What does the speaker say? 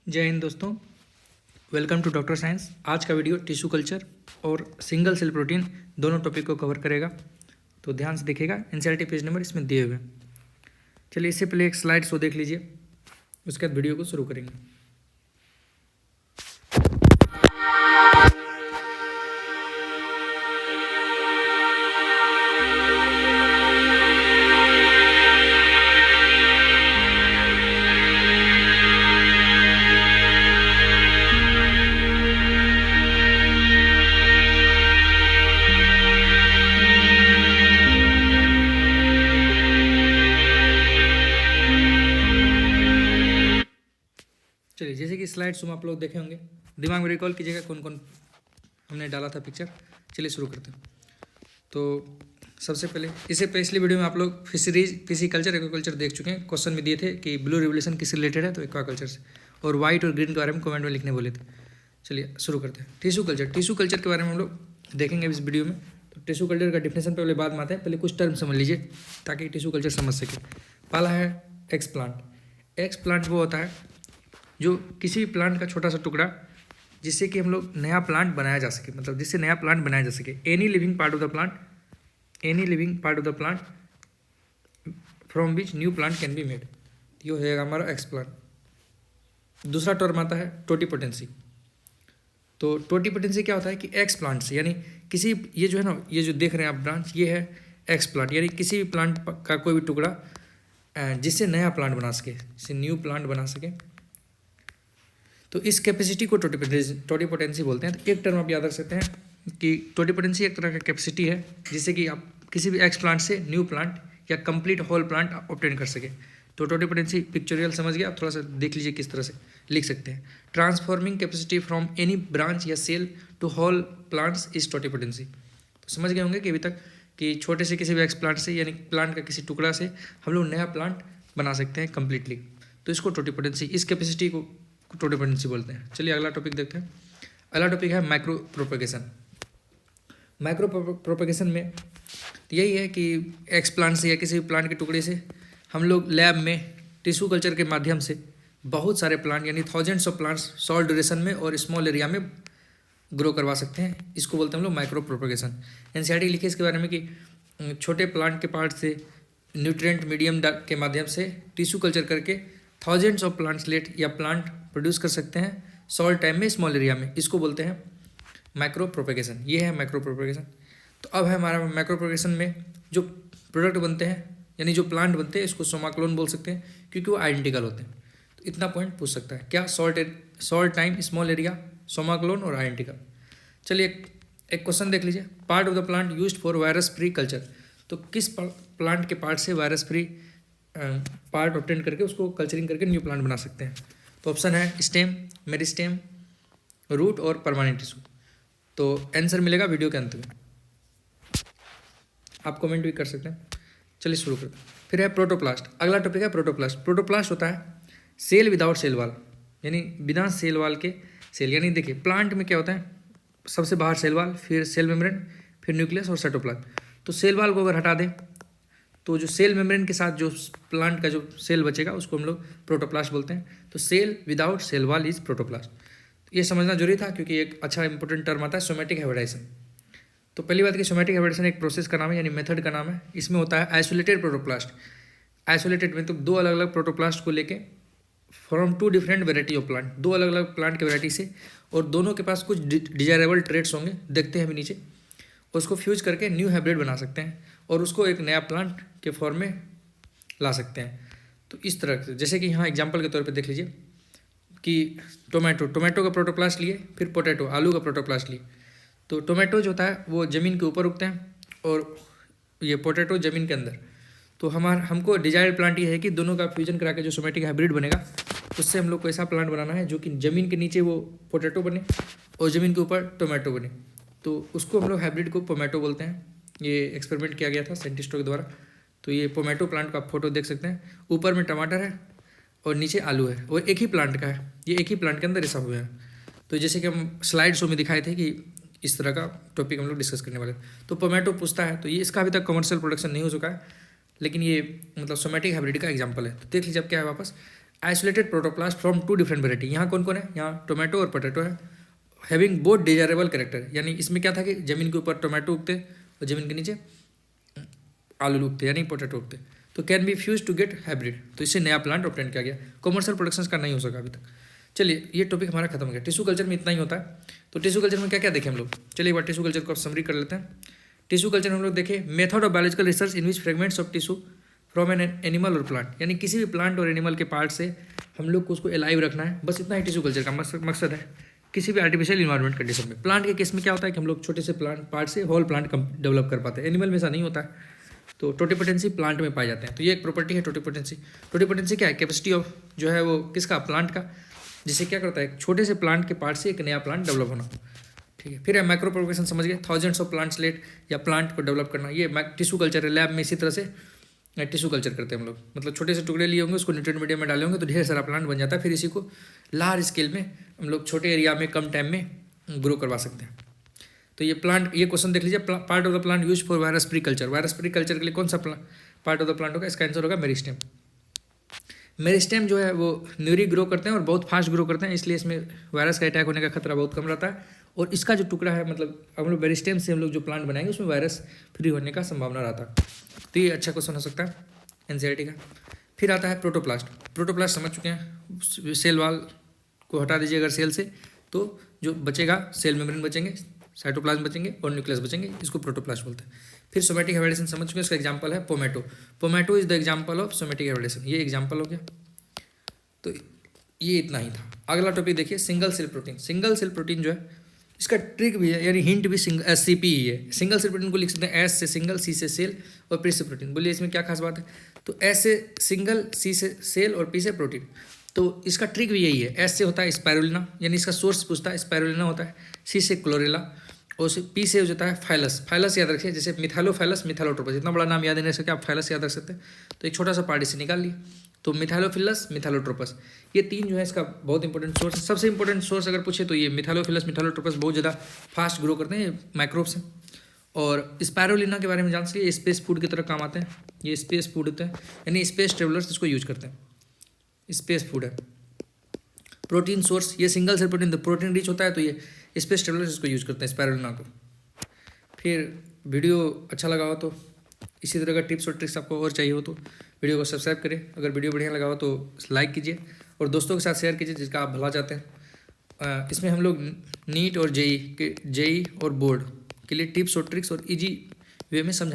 जय हिंद दोस्तों, welcome to doctor science. आज का वीडियो टिश्यू कल्चर और सिंगल सेल प्रोटीन दोनों टॉपिक को कवर करेगा, तो ध्यान से देखिएगा। एनसीईआरटी पेज नंबर इसमें दिए हुए हैं। चलिए इससे पहले एक स्लाइड शो देख लीजिए, उसके बाद वीडियो को शुरू करेंगे। चलिए, जैसे कि स्लाइड्स में आप लोग देखे होंगे, दिमाग में रिकॉल कीजिएगा कौन कौन हमने डाला था पिक्चर। चलिए शुरू करते हैं। तो सबसे पहले इससे पिछली वीडियो में आप लोग फिशरीज, फिशिकल्चर, एक्वाकल्चर देख चुके हैं। क्वेश्चन में दिए थे कि ब्लू रिवोल्यूशन किससे रिलेटेड है, तो एक्वाकल्चर से, और वाइट और ग्रीन के बारे में कमेंट में लिखने बोले थे। चलिए शुरू करते हैं। टिश्यू कल्चर, टिश्यू कल्चर के बारे में हम लोग देखेंगे इस वीडियो में। तो टिश्यू कल्चर का डिफिनेशन पहले बाद में आता है, पहले कुछ टर्म समझ लीजिए ताकि टिश्यू कल्चर समझ सके। पहला है एक्सप्लांट। एक्सप्लांट वो होता है जो किसी भी प्लांट का छोटा सा टुकड़ा जिससे कि हम लोग नया प्लांट बनाया जा सके, मतलब जिससे नया प्लांट बनाया जा सके। Any living part of the plant, any living part of the plant from which new plant can be made, ये हो जाएगा हमारा एक्सप्लांट। दूसरा टर्म आता है टोटीपोटेंसी। तो टोटीपोटेंसी क्या होता है कि एक्स प्लांट से, यानी किसी, ये जो है ना, ये जो देख रहे हैं आप ब्रांच, ये है एक्स प्लांट, यानी किसी भी प्लांट का कोई भी टुकड़ा जिससे नया प्लांट बना सके, जिससे न्यू प्लांट बना सके, तो इस कैपेसिटी को टोटीपोटेंसी बोलते हैं। तो एक टर्म आप याद रख सकते हैं कि टोटीपोटेंसी एक तरह का कैपेसिटी है जिससे कि आप किसी भी एक्स प्लांट से न्यू प्लांट या कंप्लीट होल प्लांट ऑब्टेन कर सके। तो टोटीपोटेंसी पिक्चोरियल समझ गया, आप थोड़ा सा देख लीजिए किस तरह से लिख सकते हैं। Transforming capacity from any branch या cell to whole plants is totipotency. तो समझ गए होंगे कि अभी तक कि छोटे से किसी भी एक्स प्लांट से, यानी प्लांट का किसी टुकड़ा से हम लोग नया प्लांट बना सकते हैं कम्प्लीटली, तो इसको टोटीपोटेंसी, इस कैपेसिटी को टोटीपोटेंसी बोलते हैं। चलिए अगला टॉपिक देखते हैं। अगला टॉपिक है माइक्रो प्रोपेगेशन। माइक्रो प्रोपेगेशन में यही है कि एक्स प्लांट से या किसी भी प्लांट के टुकड़े से हम लोग लैब में टिश्यू कल्चर के माध्यम से बहुत सारे प्लांट, यानी thousands of plants short duration में और स्मॉल एरिया में ग्रो करवा सकते हैं। इसको बोलते हैं हम लोग माइक्रो प्रोपेगेशन। एनसीईआरटी लिखे इसके बारे में कि छोटे प्लांट के पार्ट से न्यूट्रिएंट मीडियम के माध्यम से टिश्यू कल्चर करके थाउजेंड्स ऑफ प्लांट्सलेट या प्लांट प्रोड्यूस कर सकते हैं शॉर्ट टाइम में, स्मॉल एरिया में। इसको बोलते हैं माइक्रो प्रोपेगेशन। ये है माइक्रो प्रोपेगेशन। तो अब है हमारा माइक्रो प्रोपेगेशन में जो प्रोडक्ट बनते हैं, यानी जो प्लांट बनते हैं, इसको सोमाक्लोन बोल सकते हैं क्योंकि वो आइडेंटिकल होते हैं। तो इतना पॉइंट पूछ सकता है क्या, शॉर्ट टाइम, स्मॉल एरिया, सोमाक्लोन और आइडेंटिकल। चलिए एक क्वेश्चन देख लीजिए। Part of the plant used for virus free culture. तो किस प्लांट के पार्ट से वायरस फ्री पार्ट ऑब्टेन करके उसको कल्चरिंग करके न्यू प्लांट बना सकते हैं। तो ऑप्शन है स्टेम, मेरिस्टेम, रूट और परमानेंट टिश्यू। तो आंसर मिलेगा वीडियो के अंत में, आप कमेंट भी कर सकते हैं। चलिए शुरू करते हैं। फिर है प्रोटोप्लास्ट। अगला टॉपिक है प्रोटोप्लास्ट। प्रोटोप्लास्ट होता है सेल विदाउट सेल वाल, यानी बिना सेल वाल के सेल। यानी देखिए प्लांट में क्या होता है, सबसे बाहर सेल वाल, फिर सेल मेम्ब्रेन, फिर न्यूक्लियस और साइटोप्लाज्म। तो सेल वाल को अगर हटा दें तो जो सेल मेम्ब्रेन के साथ जो प्लांट का जो सेल बचेगा उसको हम लोग प्रोटोप्लास्ट बोलते हैं। तो cell without cell wall is protoplast. ये समझना जरूरी था क्योंकि एक अच्छा इंपॉर्टेंट टर्म आता है सोमेटिक हाइब्रिडाइजेशन। तो पहली बात कि सोमेटिक हाइब्रिडाइजेशन एक प्रोसेस का नाम है, यानी मेथड का नाम है। इसमें होता है आइसोलेटेड प्रोटोप्लास्ट। आइसोलेटेड में तो दो अलग अलग प्रोटोप्लास्ट को लेके from two different variety of plant, दो अलग अलग प्लांट के वेराइटी से, और दोनों के पास कुछ डिजायरेबल ट्रेट्स होंगे, देखते हैं अभी नीचे, उसको फ्यूज करके न्यू हाइब्रिड बना सकते हैं और उसको एक नया प्लांट के फॉर्म में ला सकते हैं। तो इस तरह से, जैसे कि यहाँ एग्जांपल के तौर पे देख लीजिए कि टोमेटो का प्रोटोप्लास्ट लिए, फिर पोटैटो, आलू का प्रोटोप्लास्ट लिए। तो टोमेटो जो होता है वो ज़मीन के ऊपर उगते हैं और ये पोटैटो ज़मीन के अंदर। तो हमको डिजायर्ड प्लांट ये है कि दोनों का फ्यूजन करा के जो सोमेटिक हाइब्रिड बनेगा, उससे हम लोग को ऐसा प्लांट बनाना है जो कि ज़मीन के नीचे वो पोटैटो बने और ज़मीन के ऊपर टोमेटो बने। तो उसको हम लोग हाइब्रिड को पोमेटो बोलते हैं। ये एक्सपेरिमेंट किया गया था साइंटिस्टों के द्वारा। तो ये पोमेटो प्लांट का फोटो देख सकते हैं, ऊपर में टमाटर है और नीचे आलू है, वो एक ही प्लांट का है, ये एक ही प्लांट के अंदर ऐसा हुआ है। तो जैसे कि हम स्लाइड शो में दिखाए थे कि इस तरह का टॉपिक हम लोग डिस्कस करने वाले। तो पोमेटो पूछता है, तो ये इसका अभी तक कमर्शियल प्रोडक्शन नहीं हो चुका है, लेकिन ये मतलब सोमेटिक हाइब्रिड का एग्जाम्पल है। तो देख लीजिए अब क्या है वापस, isolated protoplast from two different variety. यहाँ कौन कौन है, यहाँ टोमेटो और पोटैटो है, हैविंग बोथ डिजायरेबल कैरेक्टर। यानी इसमें क्या था कि जमीन के ऊपर टोमेटो उगते और जमीन के नीचे आलू उगते यानी पोटैटो उगते, तो can be fuse to get hybrid, तो इससे नया प्लांट ऑब्टेन किया गया। कॉमर्शियल प्रोडक्शन का नहीं हो सका अभी तक। चलिए ये टॉपिक हमारा खत्म हो गया। टिश्यू कल्चर में इतना ही होता है। तो टिश्यू कल्चर में क्या क्या देखें हम लोग, चलिए एक बार टिश्यू कल्चर को समरी कर लेते हैं। टिश्यू कल्चर में हम लोग देखें method of biological research in which fragments of tissue from an animal और प्लांट, यानी किसी भी प्लांट और एनिमल के पार्ट से हम लोग को उसको एलाइव रखना है, बस इतना ही टिश्यू कल्चर का मकसद है। किसी भी आर्टिफिशियल इन्वायरमेंट कंडीशन में प्लांट के केस में क्या होता है कि हम लोग छोटे से प्लांट पार्ट से होल प्लांट डेवलप कर पाते हैं, एनिमल में ऐसा नहीं होता है। तो टोटिपोटेंसी प्लांट में पाए जाते हैं, तो ये एक प्रॉपर्टी है टोटिपोटेंसी। टोटिपोटेंसी क्या है, कैपेसिटी ऑफ जो है वो किसका, प्लांट का, जिससे क्या करता है छोटे से प्लांट के पार्ट से एक नया प्लांट डेवलप होना। ठीक है, फिर है माइक्रो प्रोपगेशन, समझ गए, थाउजेंड्स ऑफ प्लांट्स लेट या प्लांट को डेवलप करना, ये टिश्यू कल्चर है। लैब में इसी तरह से टिश्यू कल्चर करते हैं हम लोग, मतलब छोटे से टुकड़े लिए होंगे, उसको न्यूट्रिएंट मीडियम में डाले होंगे तो ढेर सारा प्लांट बन जाता है। फिर इसी को लार्ज स्केल में हम लोग छोटे एरिया में कम टाइम में ग्रो करवा सकते हैं। तो ये प्लांट, ये क्वेश्चन देख लीजिए, part of the plant use for virus free culture. Virus free culture के लिए कौन सा पार्ट ऑफ द प्लांट होगा, इसका आंसर होगा मेरिस्टेम। मेरिस्टेम जो है वो न्यूरी ग्रो करते हैं और बहुत फास्ट ग्रो करते हैं, इसलिए इसमें वायरस का अटैक होने का खतरा बहुत कम रहता है। और इसका जो टुकड़ा है, मतलब हम लोग मेरिस्टेम से हम लोग जो प्लांट बनाएंगे उसमें वायरस फ्री होने का संभावना रहता है। तो ये अच्छा क्वेश्चन हो सकता है एनसीईआरटी का। फिर आता है प्रोटोप्लास्ट। प्रोटोप्लास्ट समझ चुके हैं, सेल वाल को हटा दीजिए अगर सेल से, तो जो बचेगा सेल मेम्ब्रेन बचेंगे, साइटोप्लाज्म बचेंगे और न्यूक्लियस बचेंगे, इसको प्रोटोप्लास्ट बोलते हैं। फिर सोमेटिक हाइब्रिडेशन समझ चुके हैं, इसका एग्जांपल है pomato. Pomato is the example of somatic hybridisation, ये एग्जांपल हो गया। तो ये इतना ही था। अगला टॉपिक देखिए single cell protein. Single cell protein जो है इसका ट्रिक भी है, यानी हिंट भी SCP ही है। सिंगल सेल प्रोटीन को लिख सकते हैं S से सिंगल, C से सेल और P से प्रोटीन। बोलिए इसमें क्या खास बात है, तो S से सिंगल, C से सेल और P से प्रोटीन। तो इसका ट्रिक भी यही है। S से होता है स्पाइरुलिना, यानी इसका सोर्स पूछता है, स्पाइरुलिना होता है। C से क्लोरेला और P से हो जाता है फाइलस। फाइलस याद रखिए, जैसे मिथाइलोफाइलस, मिथाइलोट्रोपस, इतना बड़ा नाम याद नहीं रख सकते आप, फाइलस याद रख सकते हैं। तो एक छोटा सा पार्ट इसे निकाल लिए, तो मिथाइलोफिलस, मिथाइलोट्रोपस, ये तीन जो है इसका बहुत इंपॉर्टेंट सोर्स है। सबसे इंपॉर्टेंट सोर्स अगर पूछे तो ये मिथाइलोफिलस, मिथाइलोट्रोपस बहुत ज़्यादा फास्ट ग्रो करते हैं माइक्रोब्स से। और स्पाइरुलिना के बारे में जान सकते, स्पेस फूड की तरह काम आते हैं, ये स्पेस फूड होते हैं, यानी स्पेस ट्रेवलर्स इसको यूज करते हैं, स्पेस फूड है। प्रोटीन सोर्स, ये single cell protein, protein rich होता है, तो ये स्पेस ट्रेवलर्स इसको यूज करते हैं स्पाइरुलिना को। फिर वीडियो अच्छा लगा हो तो इसी तरह का टिप्स और ट्रिक्स आपको और चाहिए हो तो वीडियो को सब्सक्राइब करें। अगर वीडियो बढ़िया लगा हो तो लाइक कीजिए और दोस्तों के साथ शेयर कीजिए जिसका आप भला चाहते हैं। इसमें हम लोग नीट और जेई और बोर्ड के लिए टिप्स और ट्रिक्स और इजी वे में समझा